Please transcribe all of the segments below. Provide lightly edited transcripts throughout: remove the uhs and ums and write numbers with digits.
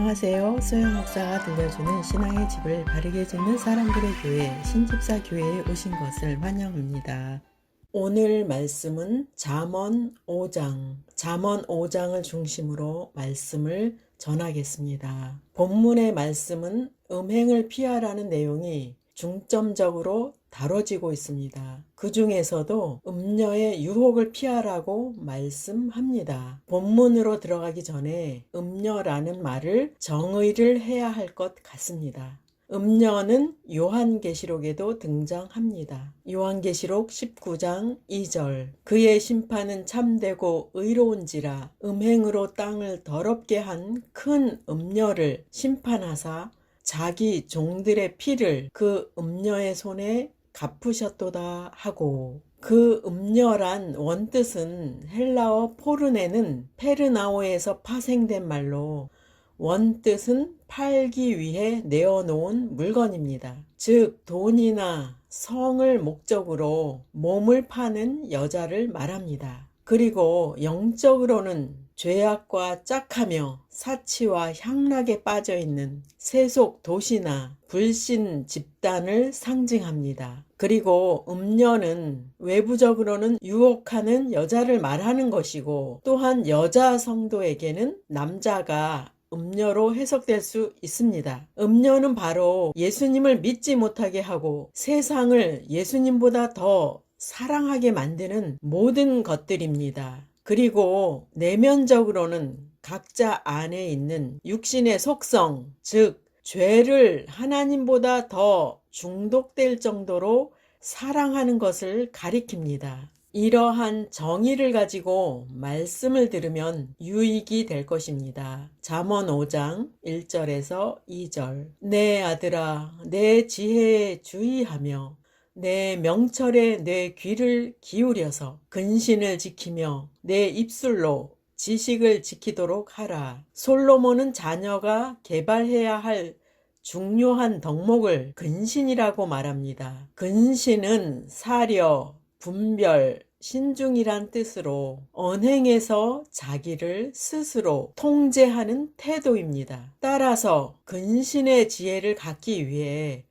안녕하세요. 소영 목사가 들려주는 신앙의 집을 바르게 짓는 사람들의 교회 신집사 교회에 오신 것을 환영합니다. 오늘 말씀은 잠언 5장을 중심으로 말씀을 전하겠습니다. 본문의 말씀은 음행을 피하라는 내용이 중점적으로 다뤄지고 있습니다. 그 중에서도 음녀의 유혹을 피하라고 말씀합니다. 본문으로 들어가기 전에 음녀라는 말을 정의를 해야 할 것 같습니다. 음녀는 요한계시록에도 등장합니다. 요한계시록 19장 2절 그의 심판은 참되고 의로운지라 음행으로 땅을 더럽게 한 큰 음녀를 심판하사 자기 종들의 피를 그 음녀의 손에 갚으셨도다 하고, 그 음녀란 원뜻은 헬라어 포르네는 페르나오에서 파생된 말로 원뜻은 팔기 위해 내어놓은 물건입니다. 즉 돈이나 성을 목적으로 몸을 파는 여자를 말합니다. 그리고 영적으로는 죄악과 짝하며 사치와 향락에 빠져있는 세속 도시나 불신 집단을 상징합니다. 그리고 음녀는 외부적으로는 유혹하는 여자를 말하는 것이고, 또한 여자 성도에게는 남자가 음녀로 해석될 수 있습니다. 음녀는 바로 예수님을 믿지 못하게 하고 세상을 예수님보다 더 사랑하게 만드는 모든 것들입니다. 그리고 내면적으로는 각자 안에 있는 육신의 속성, 즉 죄를 하나님보다 더 중독될 정도로 사랑하는 것을 가리킵니다. 이러한 정의를 가지고 말씀을 들으면 유익이 될 것입니다. 잠언 5장 1절에서 2절 내 아들아 내 지혜에 주의하며 내 명철에 내 귀를 기울여서 근신을 지키며 내 입술로 지식을 지키도록 하라. 솔로몬은 자녀가 개발해야 할 중요한 덕목을 근신이라고 말합니다. 근신은 사려, 분별, 신중이란 뜻으로 언행에서 자기를 스스로 통제하는 태도입니다. 따라서 근신의 지혜를 갖기 위해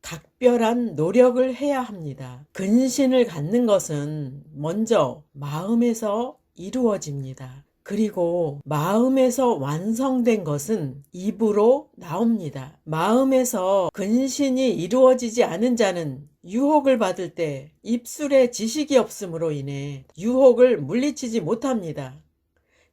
각별한 노력을 해야 합니다. 근신을 갖는 것은 먼저 마음에서 이루어집니다. 그리고 마음에서 완성된 것은 입으로 나옵니다. 마음에서 근신이 이루어지지 않은 자는 유혹을 받을 때 입술에 지식이 없음으로 인해 유혹을 물리치지 못합니다.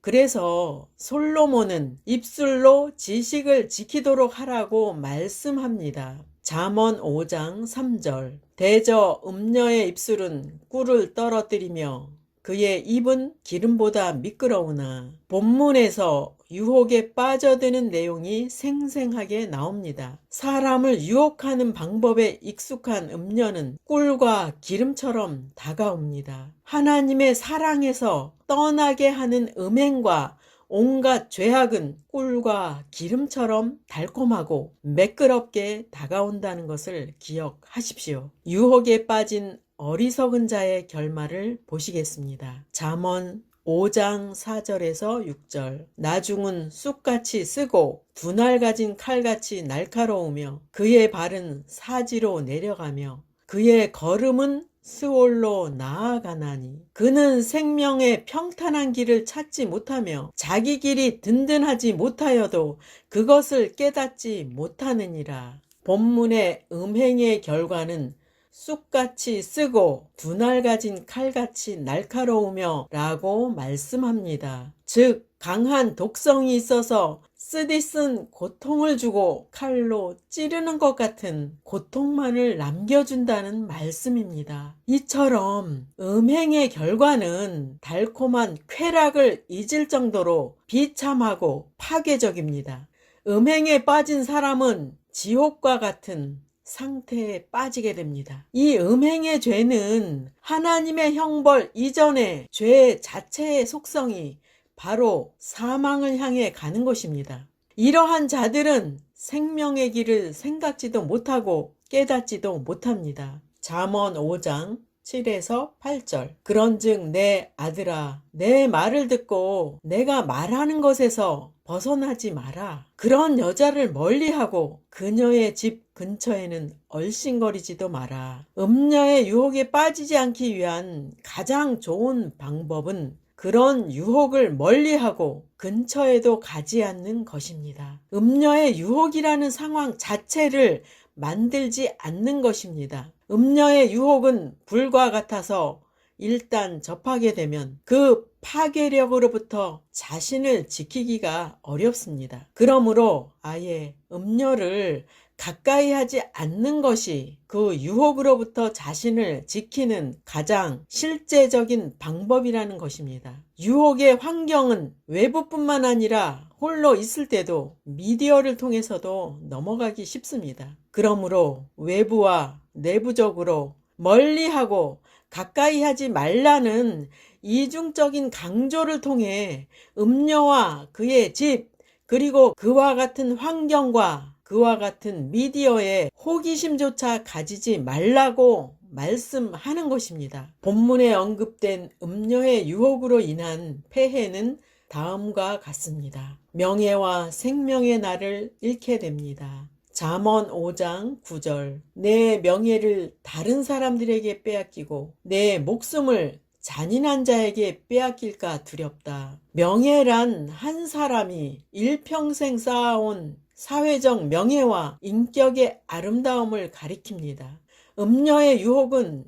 그래서 솔로몬은 입술로 지식을 지키도록 하라고 말씀합니다. 잠언 5장 3절 대저 음녀의 입술은 꿀을 떨어뜨리며 그의 입은 기름보다 미끄러우나, 본문에서 유혹에 빠져드는 내용이 생생하게 나옵니다. 사람을 유혹하는 방법에 익숙한 음녀는 꿀과 기름처럼 다가옵니다. 하나님의 사랑에서 떠나게 하는 음행과 온갖 죄악은 꿀과 기름처럼 달콤하고 매끄럽게 다가온다는 것을 기억하십시오. 유혹에 빠진 어리석은 자의 결말을 보시겠습니다. 잠언 5장 4절에서 6절 나중은 쑥같이 쓰고 분할 가진 칼같이 날카로우며 그의 발은 사지로 내려가며 그의 걸음은 스올로 나아가나니 그는 생명의 평탄한 길을 찾지 못하며 자기 길이 든든하지 못하여도 그것을 깨닫지 못하느니라. 본문의 음행의 결과는 쑥같이 쓰고 분할 가진 칼같이 날카로우며 라고 말씀합니다. 즉 강한 독성이 있어서 쓰디쓴 고통을 주고 칼로 찌르는 것 같은 고통만을 남겨준다는 말씀입니다. 이처럼 음행의 결과는 달콤한 쾌락을 잊을 정도로 비참하고 파괴적입니다. 음행에 빠진 사람은 지옥과 같은 상태에 빠지게 됩니다. 이 음행의 죄는 하나님의 형벌 이전의 죄 자체의 속성이 바로 사망을 향해 가는 것입니다. 이러한 자들은 생명의 길을 생각지도 못하고 깨닫지도 못합니다. 잠언 5장 7에서 8절. 그런즉 내 아들아 내 말을 듣고 내가 말하는 것에서 벗어나지 마라. 그런 여자를 멀리하고 그녀의 집 근처에는 얼씬거리지도 마라. 음녀의 유혹에 빠지지 않기 위한 가장 좋은 방법은 그런 유혹을 멀리하고 근처에도 가지 않는 것입니다. 음녀의 유혹이라는 상황 자체를 만들지 않는 것입니다. 음녀의 유혹은 불과 같아서 일단 접하게 되면 그 파괴력으로부터 자신을 지키기가 어렵습니다. 그러므로 아예 음녀를 가까이 하지 않는 것이 그 유혹으로부터 자신을 지키는 가장 실제적인 방법이라는 것입니다. 유혹의 환경은 외부뿐만 아니라 홀로 있을 때도 미디어를 통해서도 넘어가기 쉽습니다. 그러므로 외부와 내부적으로 멀리하고 가까이 하지 말라는 이중적인 강조를 통해 음녀와 그의 집 그리고 그와 같은 환경과 그와 같은 미디어에 호기심조차 가지지 말라고 말씀하는 것입니다. 본문에 언급된 음녀의 유혹으로 인한 폐해는 다음과 같습니다. 명예와 생명의 날을 잃게 됩니다. 잠언 5장 9절. 내 명예를 다른 사람들에게 빼앗기고 내 목숨을 잔인한 자에게 빼앗길까 두렵다. 명예란 한 사람이 일평생 쌓아온 사회적 명예와 인격의 아름다움을 가리킵니다. 음녀의 유혹은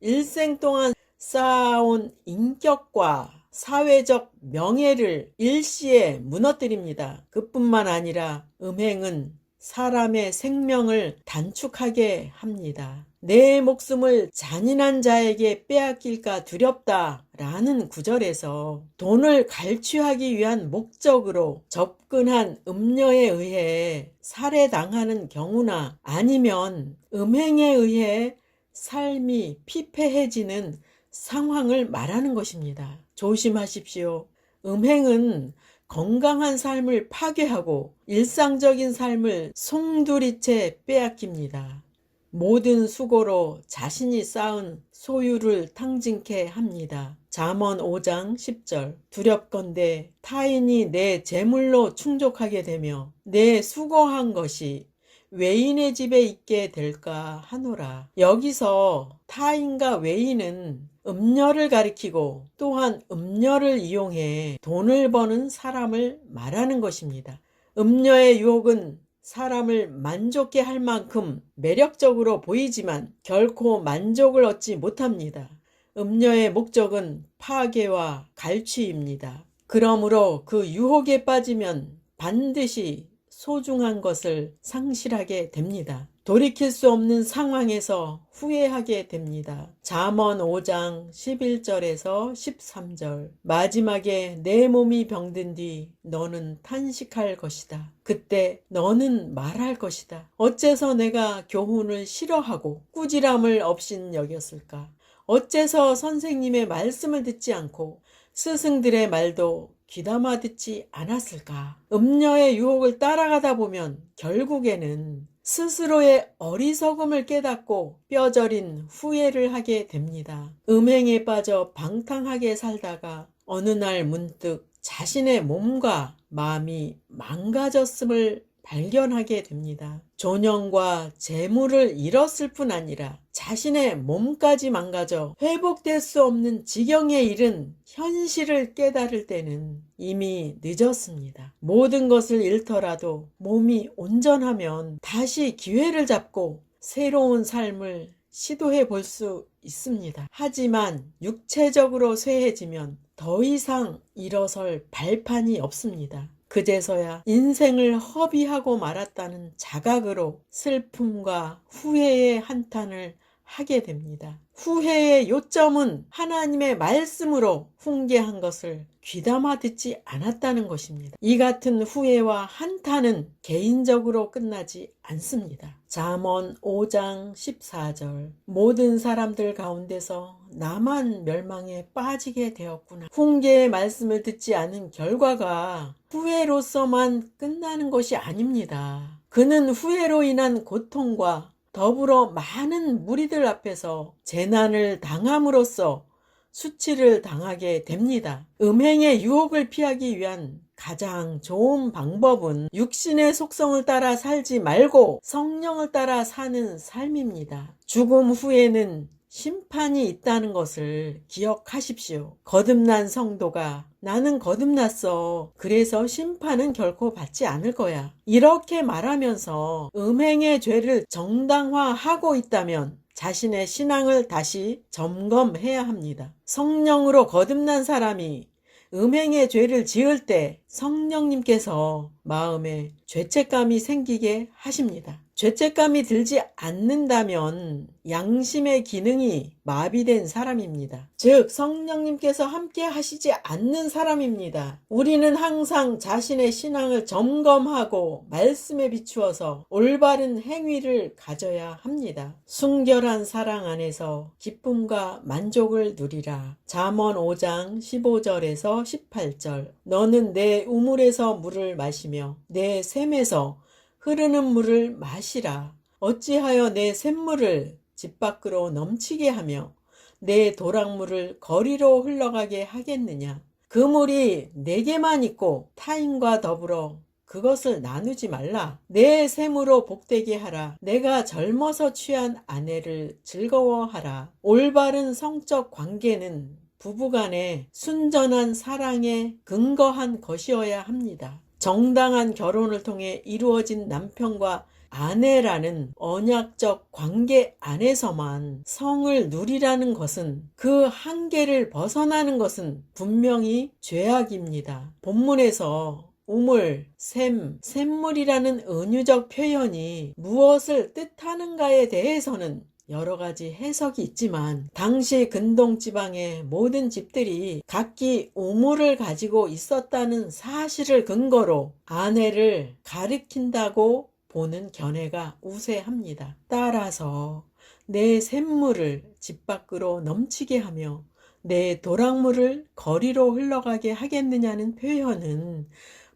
일생 동안 쌓아온 인격과 사회적 명예를 일시에 무너뜨립니다. 그뿐만 아니라 음행은 사람의 생명을 단축하게 합니다. 내 목숨을 잔인한 자에게 빼앗길까 두렵다 라는 구절에서 돈을 갈취하기 위한 목적으로 접근한 음녀에 의해 살해당하는 경우나 아니면 음행에 의해 삶이 피폐해지는 상황을 말하는 것입니다. 조심하십시오. 음행은 건강한 삶을 파괴하고 일상적인 삶을 송두리째 빼앗깁니다. 모든 수고로 자신이 쌓은 소유를 탕진케 합니다. 잠언 5장 10절. 두렵건대 타인이 내 재물로 충족하게 되며 내 수고한 것이 외인의 집에 있게 될까 하노라. 여기서 타인과 외인은 음녀를 가리키고 또한 음녀를 이용해 돈을 버는 사람을 말하는 것입니다. 음녀의 유혹은 사람을 만족해 할 만큼 매력적으로 보이지만 결코 만족을 얻지 못합니다. 음녀의 목적은 파괴와 갈취입니다. 그러므로 그 유혹에 빠지면 반드시 소중한 것을 상실하게 됩니다. 돌이킬 수 없는 상황에서 후회하게 됩니다. 잠언 5장 11절에서 13절. 마지막에 내 몸이 병든 뒤 너는 탄식할 것이다. 그때 너는 말할 것이다. 어째서 내가 교훈을 싫어하고 꾸지람을 없인 여겼을까? 어째서 선생님의 말씀을 듣지 않고 스승들의 말도 귀담아 듣지 않았을까? 음녀의 유혹을 따라가다 보면 결국에는 스스로의 어리석음을 깨닫고 뼈저린 후회를 하게 됩니다. 음행에 빠져 방탕하게 살다가 어느 날 문득 자신의 몸과 마음이 망가졌음을 발견하게 됩니다. 존영과 재물을 잃었을 뿐 아니라 자신의 몸까지 망가져 회복될 수 없는 지경에 이른 현실을 깨달을 때는 이미 늦었습니다. 모든 것을 잃더라도 몸이 온전하면 다시 기회를 잡고 새로운 삶을 시도해 볼 수 있습니다. 하지만 육체적으로 쇠해지면 더 이상 일어설 발판이 없습니다. 그제서야 인생을 허비하고 말았다는 자각으로 슬픔과 후회의 한탄을 하게 됩니다. 후회의 요점은 하나님의 말씀으로 훈계한 것을 귀담아 듣지 않았다는 것입니다. 이 같은 후회와 한탄은 개인적으로 끝나지 않습니다. 잠언 5장 14절. 모든 사람들 가운데서 나만 멸망에 빠지게 되었구나. 훈계의 말씀을 듣지 않은 결과가 후회로서만 끝나는 것이 아닙니다. 그는 후회로 인한 고통과 더불어 많은 무리들 앞에서 재난을 당함으로써 수치를 당하게 됩니다. 음행의 유혹을 피하기 위한 가장 좋은 방법은 육신의 속성을 따라 살지 말고 성령을 따라 사는 삶입니다. 죽음 후에는 심판이 있다는 것을 기억하십시오. 거듭난 성도가 나는 거듭났어. 그래서 심판은 결코 받지 않을 거야. 이렇게 말하면서 음행의 죄를 정당화하고 있다면 자신의 신앙을 다시 점검해야 합니다. 성령으로 거듭난 사람이 음행의 죄를 지을 때 성령님께서 마음에 죄책감이 생기게 하십니다. 죄책감이 들지 않는다면 양심의 기능이 마비된 사람입니다. 즉 성령님께서 함께 하시지 않는 사람입니다. 우리는 항상 자신의 신앙을 점검하고 말씀에 비추어서 올바른 행위를 가져야 합니다. 순결한 사랑 안에서 기쁨과 만족을 누리라. 잠언 5장 15절에서 18절. 너는 내 우물에서 물을 마시며 내 샘에서 흐르는 물을 마시라. 어찌하여 내 샘물을 집 밖으로 넘치게 하며 내 도랑물을 거리로 흘러가게 하겠느냐. 그 물이 내게만 있고 타인과 더불어 그것을 나누지 말라. 내 샘으로 복되게 하라. 내가 젊어서 취한 아내를 즐거워하라. 올바른 성적 관계는 부부간의 순전한 사랑에 근거한 것이어야 합니다. 정당한 결혼을 통해 이루어진 남편과 아내라는 언약적 관계 안에서만 성을 누리라는 것은, 그 한계를 벗어나는 것은 분명히 죄악입니다. 본문에서 우물, 샘물이라는 은유적 표현이 무엇을 뜻하는가에 대해서는 여러 가지 해석이 있지만 당시 근동지방의 모든 집들이 각기 우물을 가지고 있었다는 사실을 근거로 아내를 가리킨다고 보는 견해가 우세합니다. 따라서 내 샘물을 집 밖으로 넘치게 하며 내 도랑물을 거리로 흘러가게 하겠느냐는 표현은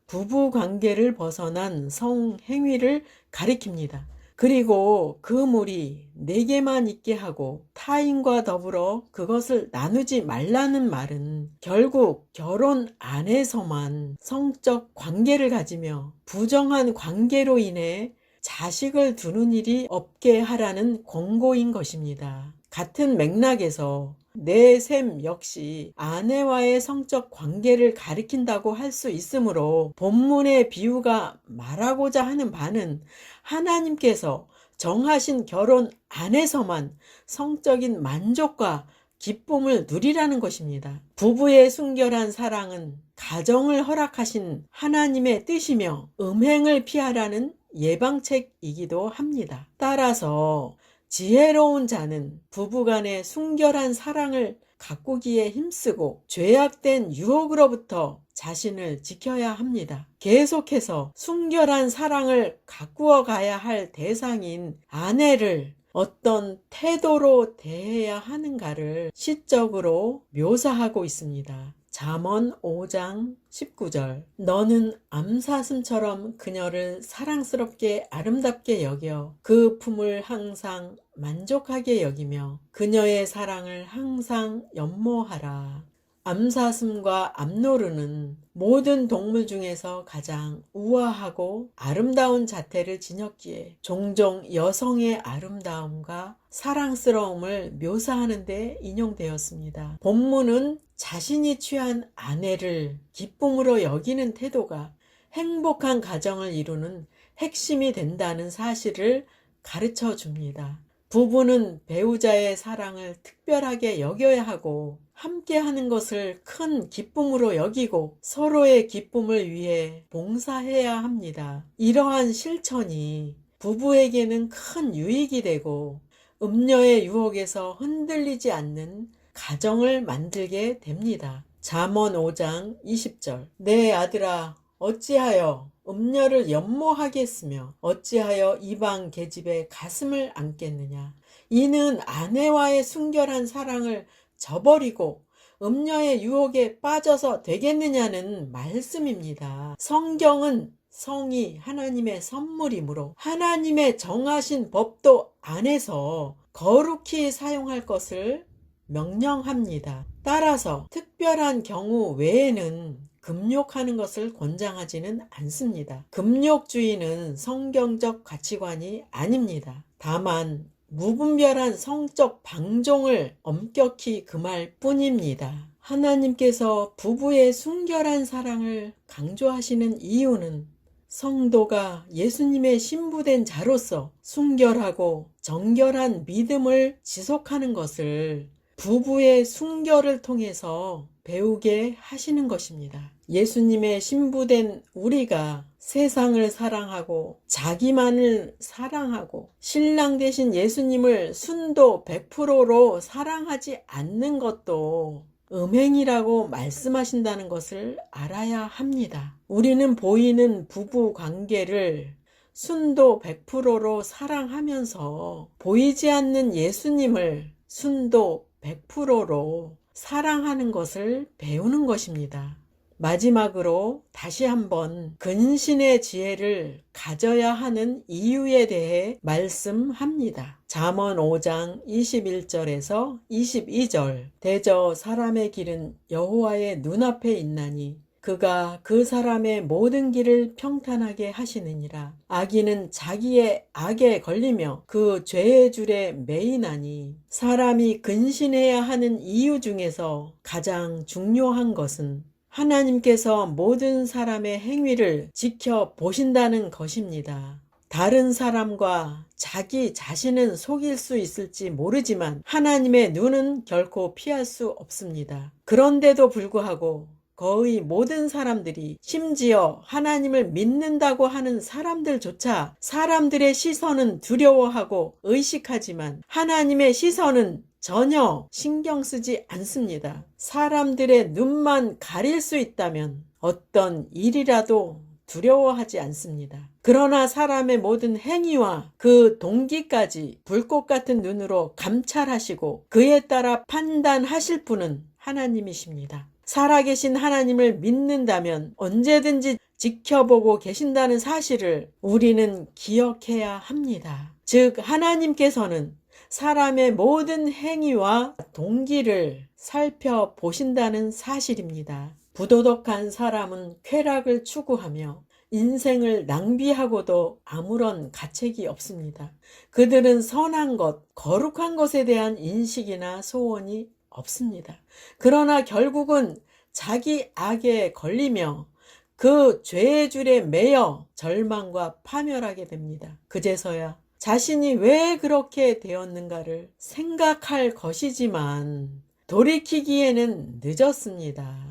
부부관계를 벗어난 성행위를 가리킵니다. 그리고 그 물이 내게만 있게 하고 타인과 더불어 그것을 나누지 말라는 말은 결국 결혼 안에서만 성적 관계를 가지며 부정한 관계로 인해 자식을 두는 일이 없게 하라는 권고인 것입니다. 같은 맥락에서 내 셈 역시 아내와의 성적 관계를 가리킨다고 할 수 있으므로 본문의 비유가 말하고자 하는 바는 하나님께서 정하신 결혼 안에서만 성적인 만족과 기쁨을 누리라는 것입니다. 부부의 순결한 사랑은 가정을 허락하신 하나님의 뜻이며 음행을 피하라는 예방책이기도 합니다. 따라서 지혜로운 자는 부부간의 순결한 사랑을 가꾸기에 힘쓰고 죄악된 유혹으로부터 자신을 지켜야 합니다. 계속해서 순결한 사랑을 가꾸어 가야 할 대상인 아내를 어떤 태도로 대해야 하는가를 시적으로 묘사하고 있습니다. 잠언 5장 19절. 너는 암사슴처럼 그녀를 사랑스럽게 아름답게 여겨 그 품을 항상 만족하게 여기며 그녀의 사랑을 항상 연모하라. 암사슴과 암노루는 모든 동물 중에서 가장 우아하고 아름다운 자태를 지녔기에 종종 여성의 아름다움과 사랑스러움을 묘사하는 데 인용되었습니다. 본문은 자신이 취한 아내를 기쁨으로 여기는 태도가 행복한 가정을 이루는 핵심이 된다는 사실을 가르쳐 줍니다. 부부는 배우자의 사랑을 특별하게 여겨야 하고 함께 하는 것을 큰 기쁨으로 여기고 서로의 기쁨을 위해 봉사해야 합니다. 이러한 실천이 부부에게는 큰 유익이 되고 음녀의 유혹에서 흔들리지 않는 가정을 만들게 됩니다. 잠언 5장 20절. 내 아들아 어찌하여 음녀를 연모하겠으며 어찌하여 이방 계집의 가슴을 안겠느냐. 이는 아내와의 순결한 사랑을 저버리고 음녀의 유혹에 빠져서 되겠느냐는 말씀입니다. 성경은 성이 하나님의 선물이므로 하나님의 정하신 법도 안에서 거룩히 사용할 것을 명령합니다. 따라서 특별한 경우 외에는 금욕하는 것을 권장하지는 않습니다. 금욕주의는 성경적 가치관이 아닙니다. 다만 무분별한 성적 방종을 엄격히 금할 뿐입니다. 하나님께서 부부의 순결한 사랑을 강조하시는 이유는 성도가 예수님의 신부된 자로서 순결하고 정결한 믿음을 지속하는 것을 부부의 순결을 통해서 배우게 하시는 것입니다. 예수님의 신부된 우리가 세상을 사랑하고 자기만을 사랑하고 신랑 되신 예수님을 순도 100%로 사랑하지 않는 것도 음행이라고 말씀하신다는 것을 알아야 합니다. 우리는 보이는 부부 관계를 순도 100%로 사랑하면서 보이지 않는 예수님을 순도 100%로 사랑하는 것을 배우는 것입니다. 마지막으로 다시 한번 근신의 지혜를 가져야 하는 이유에 대해 말씀합니다. 잠언 5장 21절에서 22절 대저 사람의 길은 여호와의 눈앞에 있나니 그가 그 사람의 모든 길을 평탄하게 하시느니라. 악인은 자기의 악에 걸리며 그 죄의 줄에 매이나니 사람이 근신해야 하는 이유 중에서 가장 중요한 것은 하나님께서 모든 사람의 행위를 지켜보신다는 것입니다. 다른 사람과 자기 자신은 속일 수 있을지 모르지만 하나님의 눈은 결코 피할 수 없습니다. 그런데도 불구하고 거의 모든 사람들이 심지어 하나님을 믿는다고 하는 사람들조차 사람들의 시선은 두려워하고 의식하지만 하나님의 시선은 전혀 신경 쓰지 않습니다. 사람들의 눈만 가릴 수 있다면 어떤 일이라도 두려워하지 않습니다. 그러나 사람의 모든 행위와 그 동기까지 불꽃 같은 눈으로 감찰하시고 그에 따라 판단하실 분은 하나님이십니다. 살아계신 하나님을 믿는다면 언제든지 지켜보고 계신다는 사실을 우리는 기억해야 합니다. 즉 하나님께서는 사람의 모든 행위와 동기를 살펴보신다는 사실입니다. 부도덕한 사람은 쾌락을 추구하며 인생을 낭비하고도 아무런 가책이 없습니다. 그들은 선한 것, 거룩한 것에 대한 인식이나 소원이 없습니다. 그러나 결국은 자기 악에 걸리며 그 죄의 줄에 매여 절망과 파멸하게 됩니다. 그제서야 자신이 왜 그렇게 되었는가를 생각할 것이지만 돌이키기에는 늦었습니다.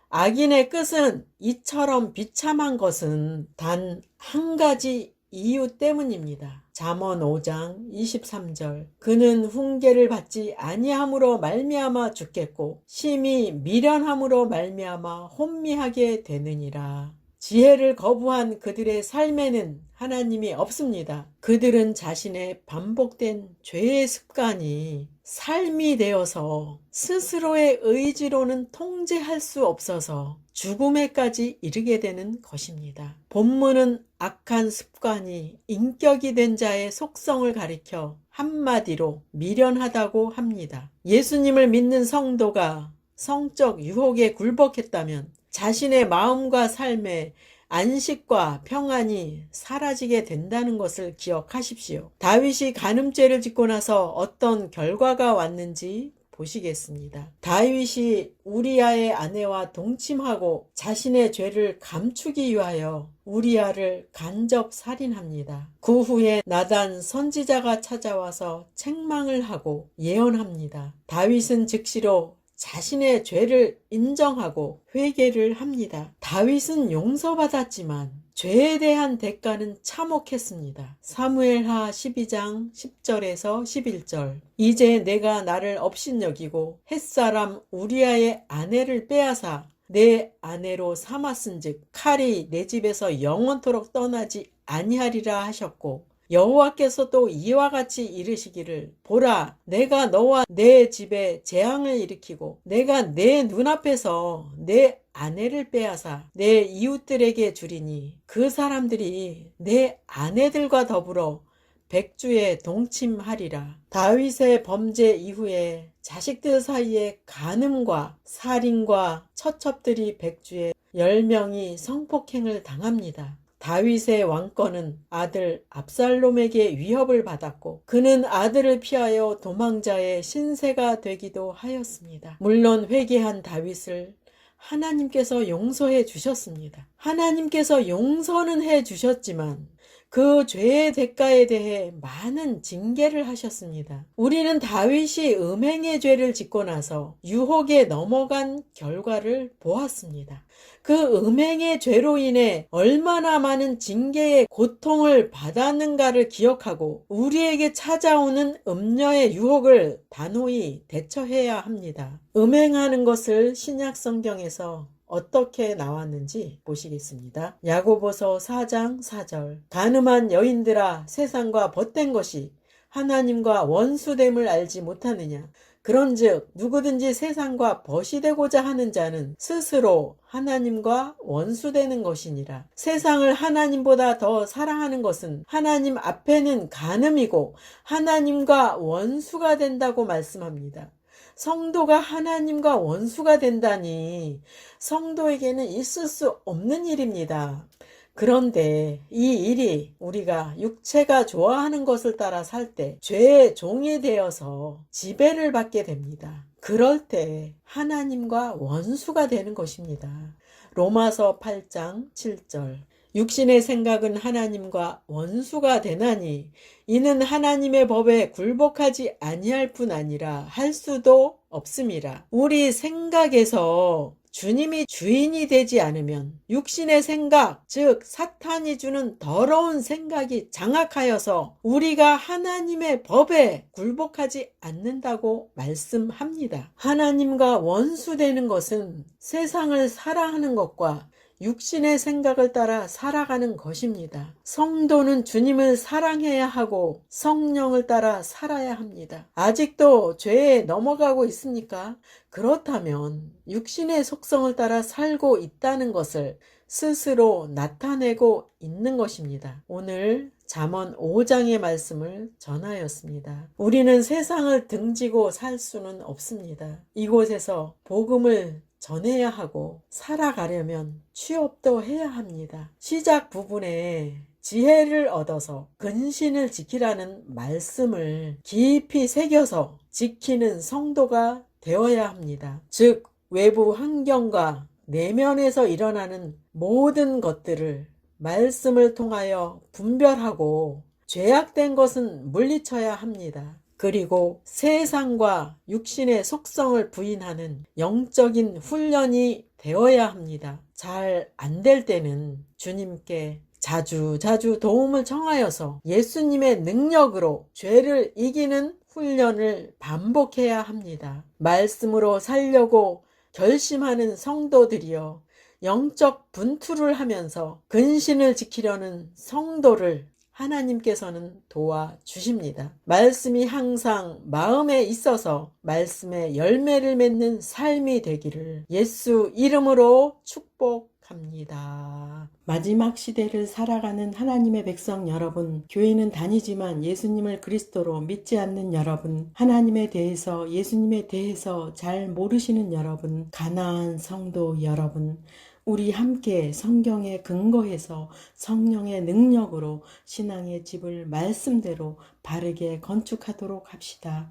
악인의 끝은 이처럼 비참한 것은 단 한 가지 이유 때문입니다. 잠언 5장 23절 그는 훈계를 받지 아니함으로 말미암아 죽겠고 심히 미련함으로 말미암아 혼미하게 되느니라. 지혜를 거부한 그들의 삶에는 하나님이 없습니다. 그들은 자신의 반복된 죄의 습관이 삶이 되어서 스스로의 의지로는 통제할 수 없어서 죽음에까지 이르게 되는 것입니다. 본문은 악한 습관이 인격이 된 자의 속성을 가리켜 한마디로 미련하다고 합니다. 예수님을 믿는 성도가 성적 유혹에 굴복했다면 자신의 마음과 삶에 안식과 평안이 사라지게 된다는 것을 기억하십시오. 다윗이 간음죄를 짓고 나서 어떤 결과가 왔는지 보시겠습니다. 다윗이 우리아의 아내와 동침하고 자신의 죄를 감추기 위하여 우리아를 간접 살인합니다. 그 후에 나단 선지자가 찾아와서 책망을 하고 예언합니다. 다윗은 즉시로 자신의 죄를 인정하고 회개를 합니다. 다윗은 용서받았지만 죄에 대한 대가는 참혹했습니다. 사무엘하 12장 10절에서 11절 이제 내가 나를 업신여기고 햇사람 우리아의 아내를 빼앗아 내 아내로 삼았은즉 칼이 내 집에서 영원토록 떠나지 아니하리라 하셨고 여호와께서 또 이와 같이 이르시기를 보라 내가 너와 내 집에 재앙을 일으키고 내가 내 눈앞에서 내 아내를 빼앗아 내 이웃들에게 주리니 그 사람들이 내 아내들과 더불어 백주에 동침하리라. 다윗의 범죄 이후에 자식들 사이에 간음과 살인과 처첩들이 백주에 10명이 성폭행을 당합니다. 다윗의 왕권은 아들 압살롬에게 위협을 받았고 그는 아들을 피하여 도망자의 신세가 되기도 하였습니다. 물론 회개한 다윗을 하나님께서 용서해 주셨습니다. 하나님께서 용서는 해 주셨지만 그 죄의 대가에 대해 많은 징계를 하셨습니다. 우리는 다윗이 음행의 죄를 짓고 나서 유혹에 넘어간 결과를 보았습니다. 그 음행의 죄로 인해 얼마나 많은 징계의 고통을 받았는가를 기억하고 우리에게 찾아오는 음녀의 유혹을 단호히 대처해야 합니다. 음행하는 것을 신약 성경에서 어떻게 나왔는지 보시겠습니다. 야고보서 4장 4절 간음한 여인들아 세상과 벗된 것이 하나님과 원수됨을 알지 못하느냐 그런즉 누구든지 세상과 벗이 되고자 하는 자는 스스로 하나님과 원수되는 것이니라. 세상을 하나님보다 더 사랑하는 것은 하나님 앞에는 간음이고 하나님과 원수가 된다고 말씀합니다. 성도가 하나님과 원수가 된다니 성도에게는 있을 수 없는 일입니다. 그런데 이 일이 우리가 육체가 좋아하는 것을 따라 살 때 죄의 종이 되어서 지배를 받게 됩니다. 그럴 때 하나님과 원수가 되는 것입니다. 로마서 8장 7절 육신의 생각은 하나님과 원수가 되나니 이는 하나님의 법에 굴복하지 아니할 뿐 아니라 할 수도 없음이라. 우리 생각에서 주님이 주인이 되지 않으면 육신의 생각, 즉 사탄이 주는 더러운 생각이 장악하여서 우리가 하나님의 법에 굴복하지 않는다고 말씀합니다. 하나님과 원수되는 것은 세상을 사랑하는 것과 육신의 생각을 따라 살아가는 것입니다. 성도는 주님을 사랑해야 하고 성령을 따라 살아야 합니다. 아직도 죄에 넘어가고 있습니까? 그렇다면 육신의 속성을 따라 살고 있다는 것을 스스로 나타내고 있는 것입니다. 오늘 잠언 5장의 말씀을 전하였습니다. 우리는 세상을 등지고 살 수는 없습니다. 이곳에서 복음을 전해야 하고 살아가려면 취업도 해야 합니다. 시작 부분에 지혜를 얻어서 근신을 지키라는 말씀을 깊이 새겨서 지키는 성도가 되어야 합니다. 즉 외부 환경과 내면에서 일어나는 모든 것들을 말씀을 통하여 분별하고 죄악된 것은 물리쳐야 합니다. 그리고 세상과 육신의 속성을 부인하는 영적인 훈련이 되어야 합니다. 잘 안 될 때는 주님께 자주 도움을 청하여서 예수님의 능력으로 죄를 이기는 훈련을 반복해야 합니다. 말씀으로 살려고 결심하는 성도들이여 영적 분투를 하면서 근신을 지키려는 성도를 하나님께서는 도와주십니다. 말씀이 항상 마음에 있어서 말씀의 열매를 맺는 삶이 되기를 예수 이름으로 축복합니다. 마지막 시대를 살아가는 하나님의 백성 여러분, 교회는 다니지만 예수님을 그리스도로 믿지 않는 여러분, 하나님에 대해서 예수님에 대해서 잘 모르시는 여러분, 가나안 성도 여러분, 우리 함께 성경에 근거해서 성령의 능력으로 신앙의 집을 말씀대로 바르게 건축하도록 합시다.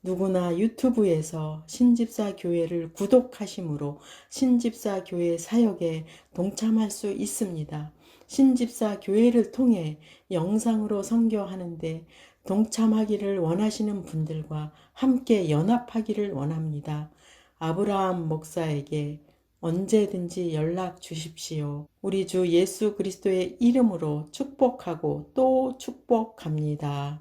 누구나 유튜브에서 신집사 교회를 구독하심으로 신집사 교회 사역에 동참할 수 있습니다. 신집사 교회를 통해 영상으로 선교하는데 동참하기를 원하시는 분들과 함께 연합하기를 원합니다. 아브라함 목사에게 언제든지 연락 주십시오. 우리 주 예수 그리스도의 이름으로 축복하고 또 축복합니다.